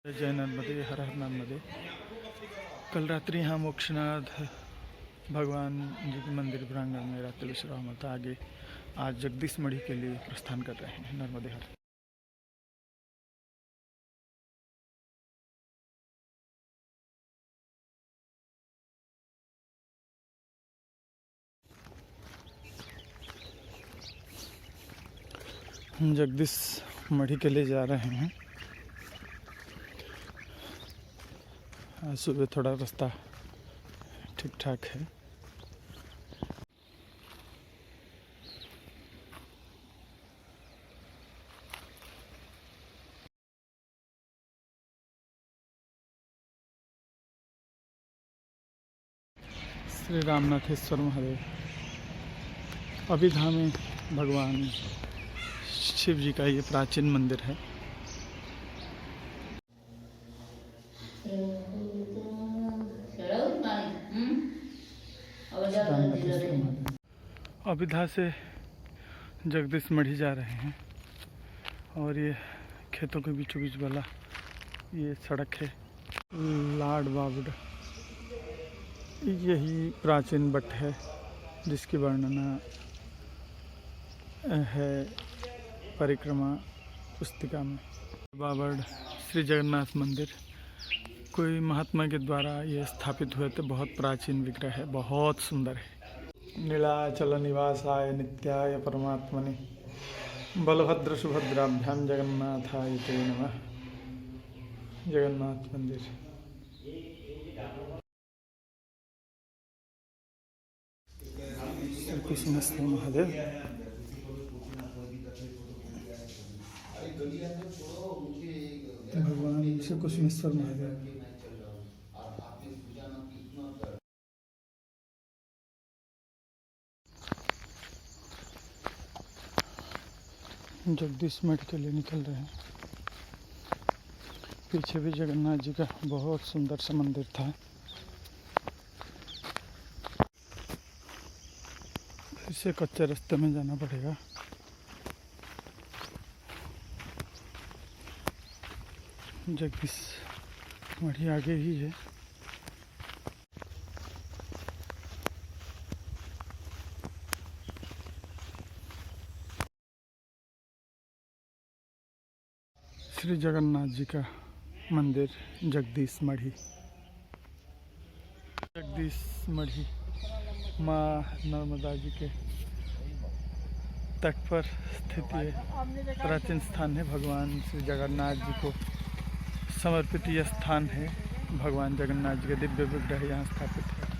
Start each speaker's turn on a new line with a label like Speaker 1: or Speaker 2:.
Speaker 1: जय नर्मदे, हर हर नर्मदे। कल रात्रि यहाँ मोक्षनाथ भगवान जी के मंदिर प्रांगण में रात्रि विश्राम होता। आगे आज जगदीश मढ़ी के लिए प्रस्थान कर रहे हैं। नर्मदे हर। हम जगदीश मढ़ी के लिए जा रहे हैं। आज सुबह थोड़ा रास्ता ठीक ठाक है। श्री रामनाथेश्वर महादेव अभिधा में भगवान शिव जी का ये प्राचीन मंदिर है। अभिधा से जगदीश मढ़ी जा रहे हैं और ये खेतों के बीचों बीच वाला ये सड़क है। लाड बावड़ यही प्राचीन बट है जिसकी वर्णना है परिक्रमा पुस्तिका में। बावड़ श्री जगन्नाथ मंदिर कोई महात्मा के द्वारा ये स्थापित हुए थे। बहुत प्राचीन विग्रह है, बहुत सुंदर है। नीलाचल निवासाय नित्याय परमात्मने बलभद्र सुभद्राभ्याम जगन्नाथाय ते नमः। जगन्नाथ मंदिर श्री कुसुमेश्वर महादेव। भगवान श्री कुसुमेश्वर महादेव जगदीश मठ के लिए निकल रहे हैं। पीछे भी जगन्नाथ जी का बहुत सुंदर सा मंदिर था। फिर से कच्चे रास्ते में जाना पड़ेगा। जगदीश मढ़ी आगे ही है। श्री जगन्नाथ जी का मंदिर जगदीश मढ़ी। जगदीश मढ़ी माँ नर्मदा जी के तट पर स्थित ये प्राचीन स्थान है। भगवान श्री जगन्नाथ जी को समर्पित यह स्थान है। भगवान जगन्नाथ जी के दिव्य विग्रह यहाँ स्थापित है।